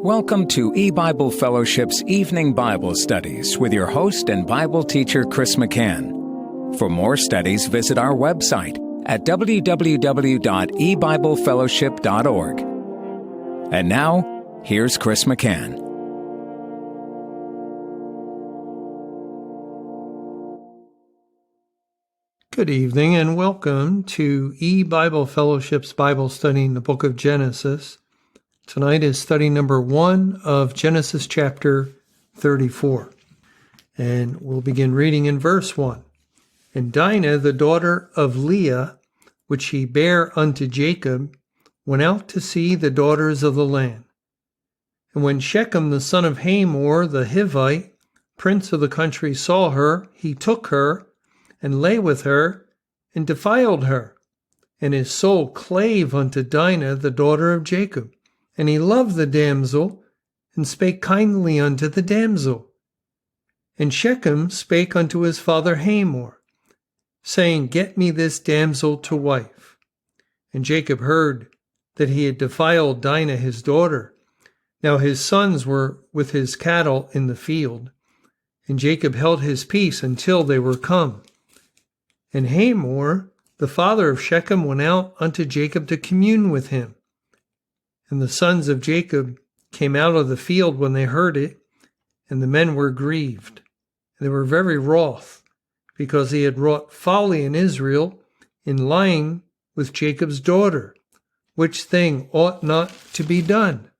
Welcome to E-Bible Fellowship's Evening Bible Studies with your host and Bible teacher, Chris McCann. For more studies, visit our website at www.ebiblefellowship.org. And now, here's Chris McCann. Good evening and welcome to E-Bible Fellowship's Bible study in the book of Genesis. Tonight is study number 1 of Genesis chapter 34. And we'll begin reading in verse 1. And Dinah, the daughter of Leah, which she bare unto Jacob, went out to see the daughters of the land. And when Shechem the son of Hamor the Hivite, prince of the country, saw her, he took her, and lay with her, and defiled her. And his soul clave unto Dinah, the daughter of Jacob. And he loved the damsel, and spake kindly unto the damsel. And Shechem spake unto his father Hamor, saying, Get me this damsel to wife. And Jacob heard that he had defiled Dinah his daughter. Now his sons were with his cattle in the field. And Jacob held his peace until they were come. And Hamor, the father of Shechem, went out unto Jacob to commune with him. And the sons of Jacob came out of the field when they heard it, and the men were grieved. And they were very wroth, because he had wrought folly in Israel in lying with Jacob's daughter, which thing ought not to be done.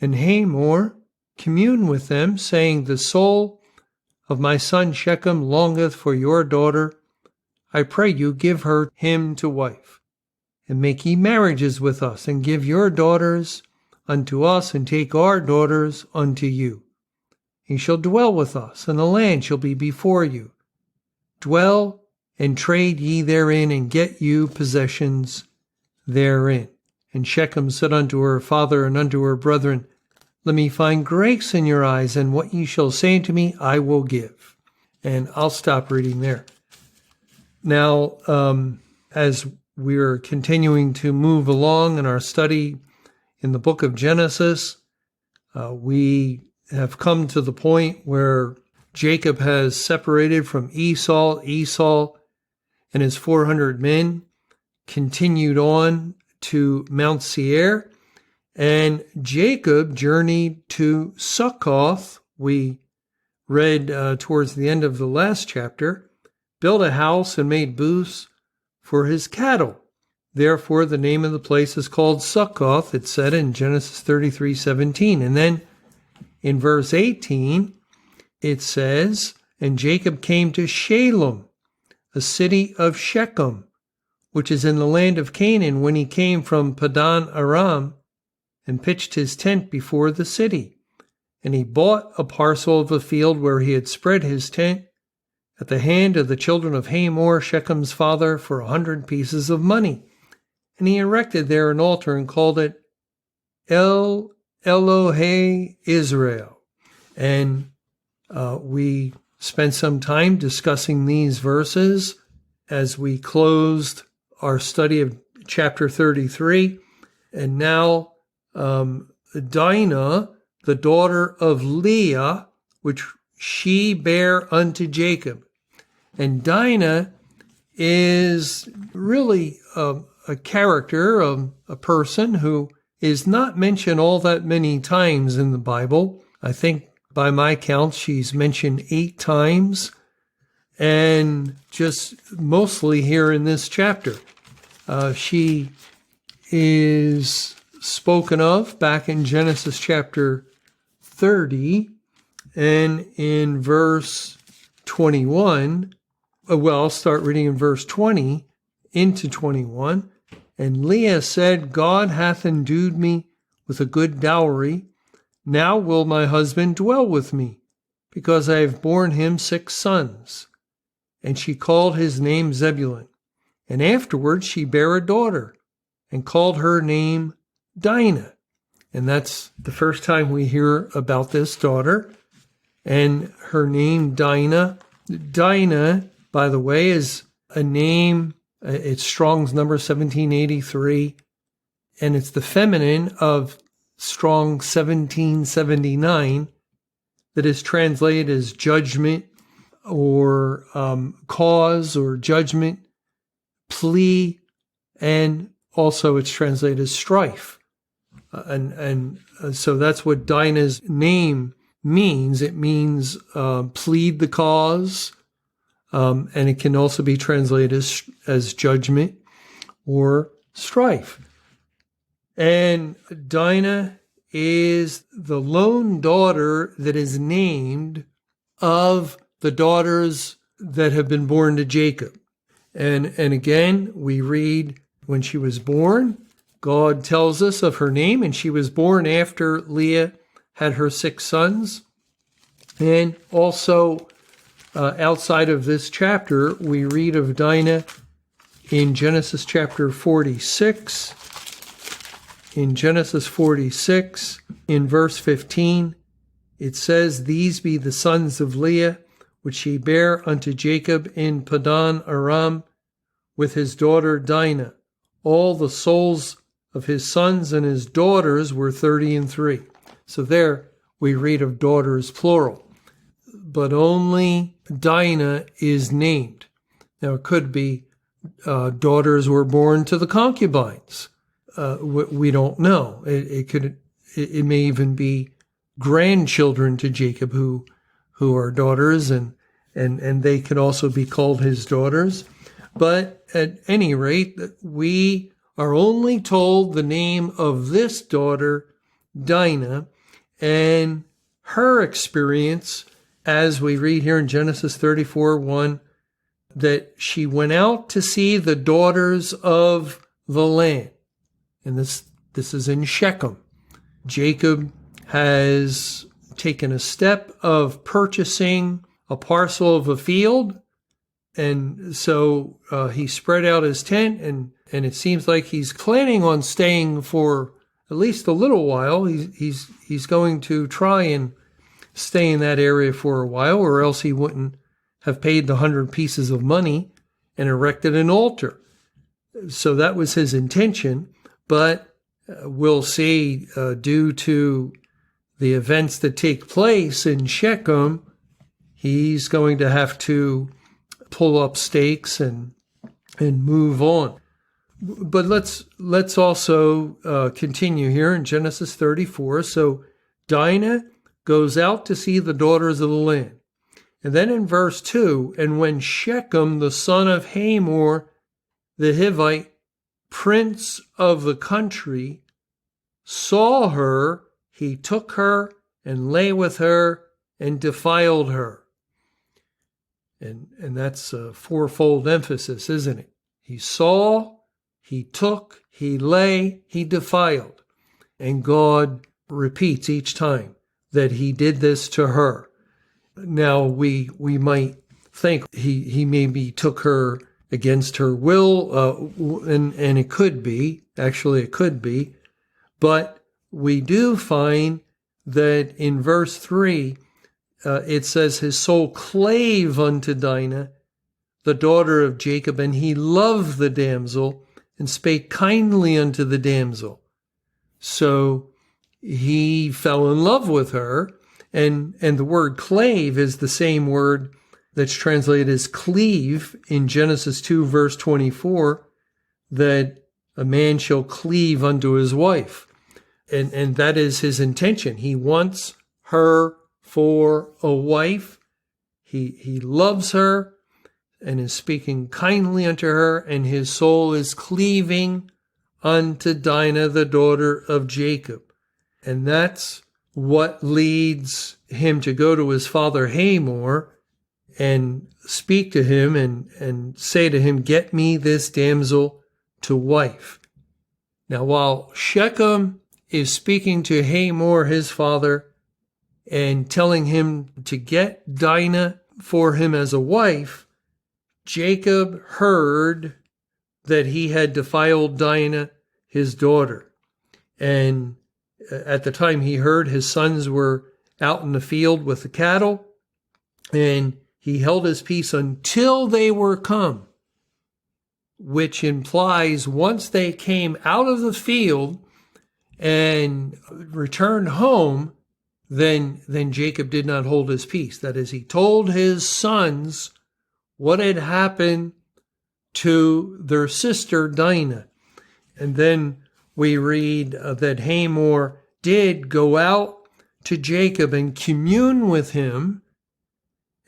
And Hamor communed with them, saying, The soul of my son Shechem longeth for your daughter. I pray you give her him to wife. And make ye marriages with us, and give your daughters unto us, and take our daughters unto you. He shall dwell with us, and the land shall be before you. Dwell and trade ye therein, and get you possessions therein. And Shechem said unto her father and unto her brethren, Let me find grace in your eyes, and what ye shall say unto me I will give. And I'll stop reading there. Now, as we're continuing to move along in our study in the book of Genesis, we have come to the point where Jacob has separated from Esau. Esau and his 400 men continued on to Mount Seir, and Jacob journeyed to Succoth. We read towards the end of the last chapter, built a house and made booths for his cattle. Therefore, the name of the place is called Succoth, it said in Genesis 33:17. And then in verse 18, it says, And Jacob came to Shalem, a city of Shechem, which is in the land of Canaan, when he came from Padan Aram, and pitched his tent before the city. And he bought a parcel of a field where he had spread his tent, at the hand of the children of Hamor, Shechem's father, for 100 pieces of money. And he erected there an altar and called it El Elohe Israel. And we spent some time discussing these verses as we closed our study of chapter 33. And now Dinah, the daughter of Leah, which she bare unto Jacob. And Dinah is really a character, a person who is not mentioned all that many times in the Bible. I think by my count, she's mentioned 8 times, and just mostly here in this chapter. She is spoken of back in Genesis chapter 30, and in verse 21, I'll start reading in verse 20 into 21. And Leah said, God hath endued me with a good dowry. Now will my husband dwell with me, because I have borne him 6 sons. And she called his name Zebulun. And afterward she bare a daughter, and called her name Dinah. And that's the first time we hear about this daughter. And her name Dinah. Dinah, by the way, is a name, it's Strong's number 1783, and it's the feminine of Strong 1779, that is translated as judgment or cause or judgment, plea, and also it's translated as strife. So that's what Dinah's name means. It means plead the cause, and it can also be translated as judgment or strife. And Dinah is the lone daughter that is named of the daughters that have been born to Jacob. And again, we read when she was born, God tells us of her name, and she was born after Leah had her 6 sons. And also, outside of this chapter, we read of Dinah in Genesis chapter 46. In Genesis 46, in verse 15, it says, "These be the sons of Leah, which he bare unto Jacob in Padan Aram, with his daughter Dinah. All the souls of his sons and his daughters were 33. So there we read of daughters plural. But only Dinah is named. Now it could be daughters were born to the concubines. We don't know. It may even be grandchildren to Jacob who are daughters, and they could also be called his daughters. But at any rate, we are only told the name of this daughter, Dinah, and her experience, as we read here in Genesis 34:1, that she went out to see the daughters of the land. And this is in Shechem. Jacob has taken a step of purchasing a parcel of a field, and so he spread out his tent, and it seems like he's planning on staying for at least a little while. He's going to try and stay in that area for a while, or else he wouldn't have paid the 100 pieces of money and erected an altar. So that was his intention, but we'll see, due to the events that take place in Shechem, he's going to have to pull up stakes and move on. But let's also continue here in Genesis 34. So Dinah goes out to see the daughters of the land. And then in verse 2, "And when Shechem, the son of Hamor, the Hivite, prince of the country, saw her, he took her and lay with her and defiled her." And that's a fourfold emphasis, isn't it? He saw, he took, he lay, he defiled. And God repeats each time that he did this to her. Now, we might think he maybe took her against her will, and it could be. Actually, it could be. But we do find that in verse 3, it says, "His soul clave unto Dinah, the daughter of Jacob, and he loved the damsel, and spake kindly unto the damsel." So he fell in love with her, and the word clave is the same word that's translated as cleave in Genesis 2, verse 24, that a man shall cleave unto his wife. And that is his intention. He wants her for a wife. He loves her and is speaking kindly unto her, and his soul is cleaving unto Dinah, the daughter of Jacob. And that's what leads him to go to his father Hamor and speak to him and say to him, "Get me this damsel to wife." Now, while Shechem is speaking to Hamor, his father, and telling him to get Dinah for him as a wife, Jacob heard that he had defiled Dinah, his daughter. And at the time he heard, his sons were out in the field with the cattle, and he held his peace until they were come, which implies once they came out of the field and returned home, then Jacob did not hold his peace. That is, he told his sons what had happened to their sister Dinah. And then we read that Hamor did go out to Jacob and commune with him.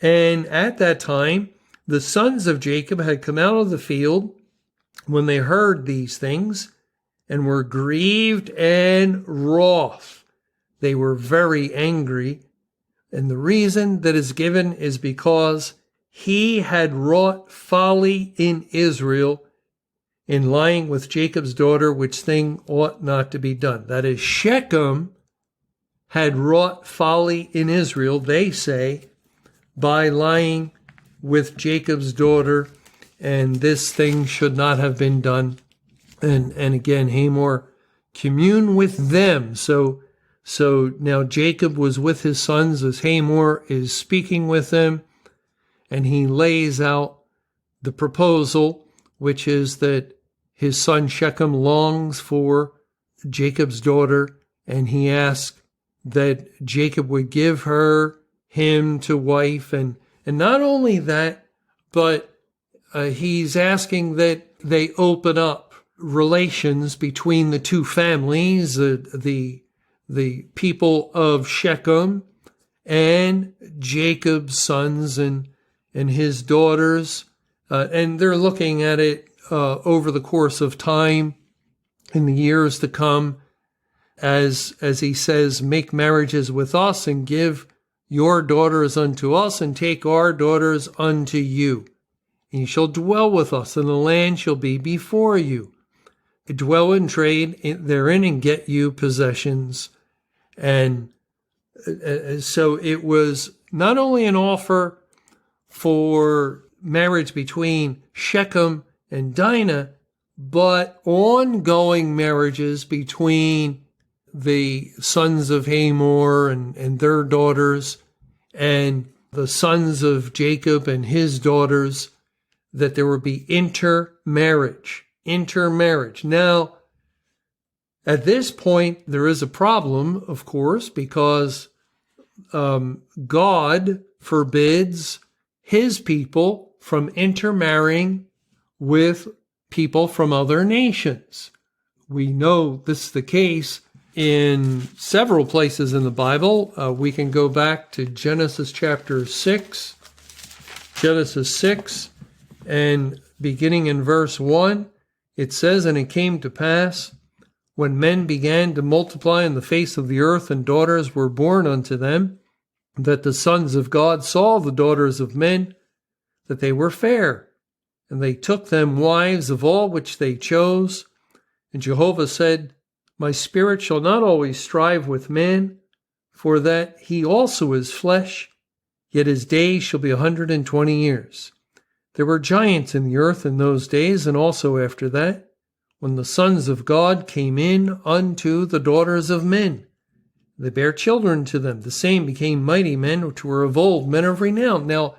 And at that time, the sons of Jacob had come out of the field when they heard these things and were grieved and wroth. They were very angry. And the reason that is given is because he had wrought folly in Israel in lying with Jacob's daughter, which thing ought not to be done. That is, Shechem had wrought folly in Israel, they say, by lying with Jacob's daughter, and this thing should not have been done. And again, Hamor communed with them. So now Jacob was with his sons as Hamor is speaking with them, and he lays out the proposal, which is that his son Shechem longs for Jacob's daughter, and he asks that Jacob would give him to wife. And not only that, but he's asking that they open up relations between the two families, the people of Shechem and Jacob's sons and his daughters. And they're looking at it over the course of time in the years to come, as he says, make marriages with us and give your daughters unto us and take our daughters unto you. And you shall dwell with us, and the land shall be before you. Dwell and trade therein and get you possessions. And so it was not only an offer for marriage between Shechem and Dinah, but ongoing marriages between the sons of Hamor and their daughters, and the sons of Jacob and his daughters, that there would be intermarriage. Now, at this point, there is a problem, of course, because God forbids his people from intermarrying with people from other nations. We know this is the case in several places in the Bible. We can go back to Genesis chapter 6. Genesis 6, and beginning in verse 1, it says, "And it came to pass, when men began to multiply in the face of the earth, and daughters were born unto them, that the sons of God saw the daughters of men, that they were fair, and they took them wives of all which they chose. And Jehovah said, My spirit shall not always strive with man, for that he also is flesh, yet his days shall be 120 years. There were giants in the earth in those days, and also after that, when the sons of God came in unto the daughters of men. They bare children to them. The same became mighty men, which were of old, men of renown." Now,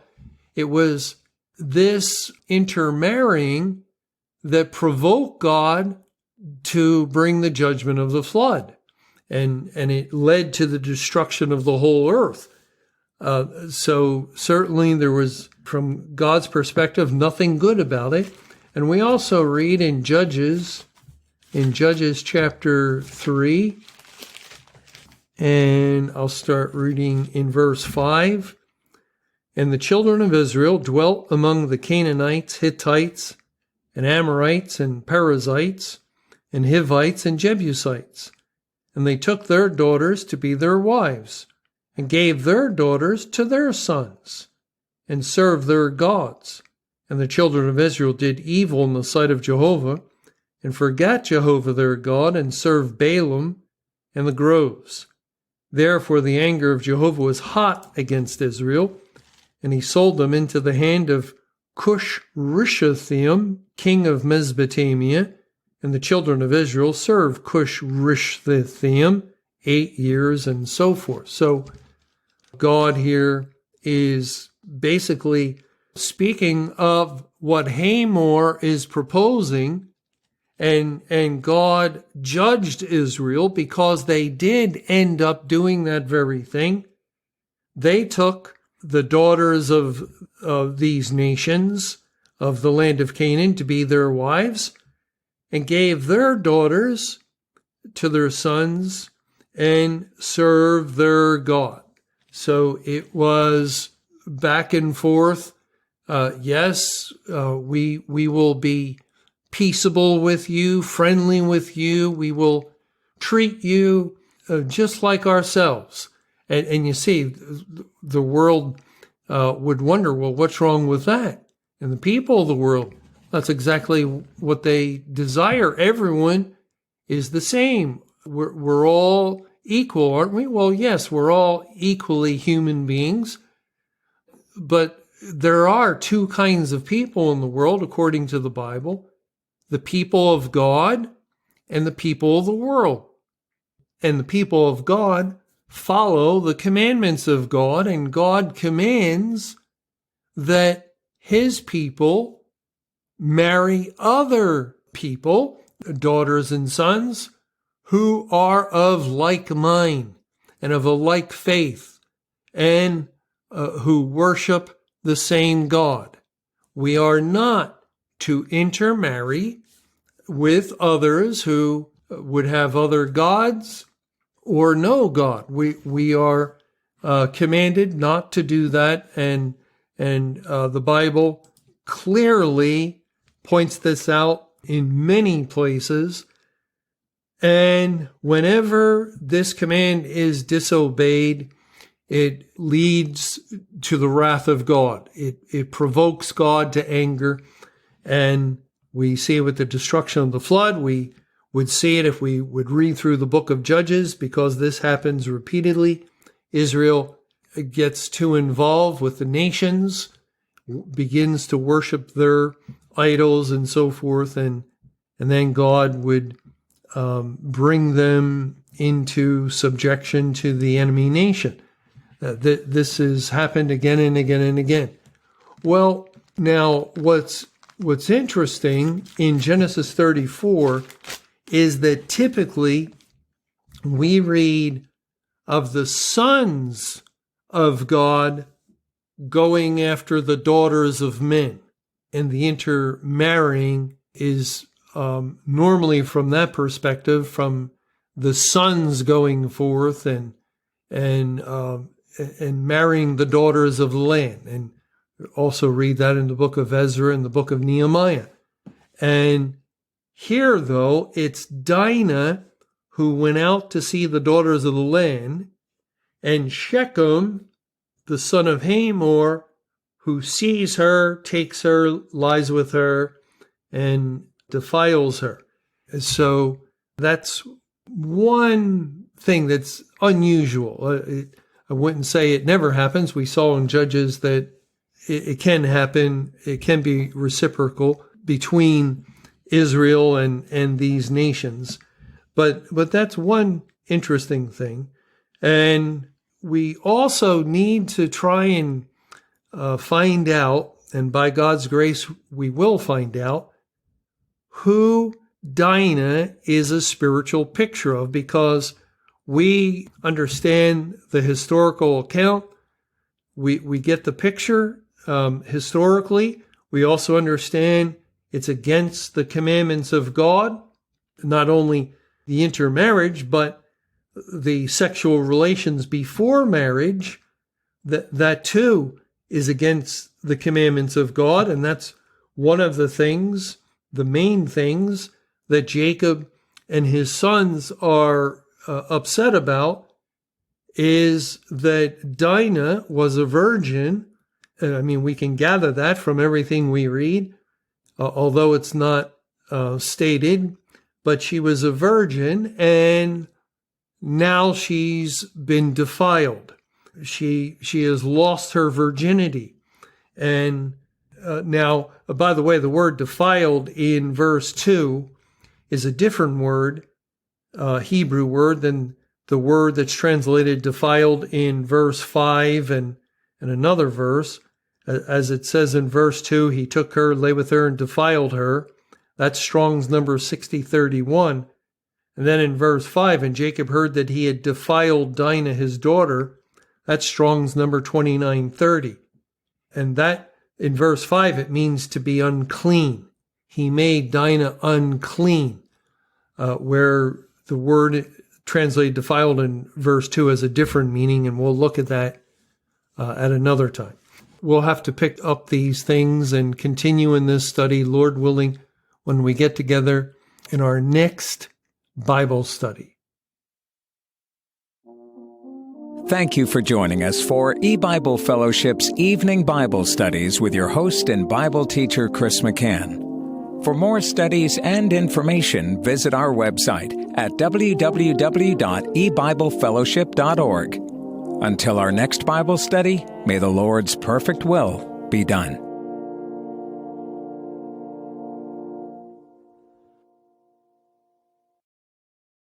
it was this intermarrying that provoked God to bring the judgment of the flood. And it led to the destruction of the whole earth. So certainly there was, from God's perspective, nothing good about it. And we also read in Judges chapter 3, and I'll start reading in verse 5. "And the children of Israel dwelt among the Canaanites, Hittites, and Amorites, and Perizzites, and Hivites, and Jebusites. And they took their daughters to be their wives, and gave their daughters to their sons, and served their gods. And the children of Israel did evil in the sight of Jehovah, and forgat Jehovah their God, and served Balaam and the groves. Therefore the anger of Jehovah was hot against Israel, and he sold them into the hand of Cush-Rishathaim, king of Mesopotamia. And the children of Israel served Cush-Rishathaim 8 years, and so forth." So God here is basically speaking of what Hamor is proposing and God judged Israel because they did end up doing that very thing. They took the daughters of these nations of the land of Canaan to be their wives and gave their daughters to their sons and served their God. So it was back and forth. Yes, we will be peaceable with you, friendly with you. We will treat you just like ourselves. And you see, the world would wonder, well, what's wrong with that? And the people of the world, that's exactly what they desire. Everyone is the same. We're all equal, aren't we? Well, yes, we're all equally human beings. But there are two kinds of people in the world, according to the Bible: the people of God and the people of the world. And the people of God follow the commandments of God, and God commands that his people marry other people, daughters and sons, who are of like mind and of a like faith, and who worship the same God. We are not to intermarry with others who would have other gods or no God. We are commanded not to do that, and the Bible clearly points this out in many places. And whenever this command is disobeyed, it leads to the wrath of God. It provokes God to anger, and we see it with the destruction of the flood. We would see it if we would read through the book of Judges, because this happens repeatedly. Israel gets too involved with the nations, begins to worship their idols and so forth, and then God would bring them into subjection to the enemy nation. This has happened again and again and again. Well, now what's interesting in Genesis 34 is that typically we read of the sons of God going after the daughters of men, and the intermarrying is normally from that perspective, from the sons going forth and marrying the daughters of the land. And also read that in the book of Ezra and the book of Nehemiah. And here, though, it's Dinah who went out to see the daughters of the land, and Shechem, the son of Hamor, who sees her, takes her, lies with her, and defiles her. So that's one thing that's unusual. I wouldn't say it never happens. We saw in Judges that it can happen. It can be reciprocal between Israel and these nations. But that's one interesting thing. And we also need to try and find out, and by God's grace we will find out, who Dinah is a spiritual picture of, because we understand the historical account. We get the picture historically. We also understand it's against the commandments of God, not only the intermarriage, but the sexual relations before marriage. That too is against the commandments of God, and that's one of the things, the main things, that Jacob and his sons are upset about, is that Dinah was a virgin. I mean, we can gather that from everything we read, although it's not stated, but she was a virgin, and now she's been defiled. She has lost her virginity. And now, by the way, the word defiled in verse 2 is a different word, Hebrew word, than the word that's translated defiled in verse 5 and another verse. As it says in verse 2, he took her, lay with her, and defiled her. That's Strong's number 6031. And then in verse 5, and Jacob heard that he had defiled Dinah, his daughter. That's Strong's number 2930. And that, in verse 5, it means to be unclean. He made Dinah unclean, where the word translated defiled in verse 2 has a different meaning, and we'll look at that at another time. We'll have to pick up these things and continue in this study, Lord willing, when we get together in our next Bible study. Thank you for joining us for eBible Fellowship's Evening Bible Studies with your host and Bible teacher, Chris McCann. For more studies and information, visit our website at www.ebiblefellowship.org. Until our next Bible study, may the Lord's perfect will be done.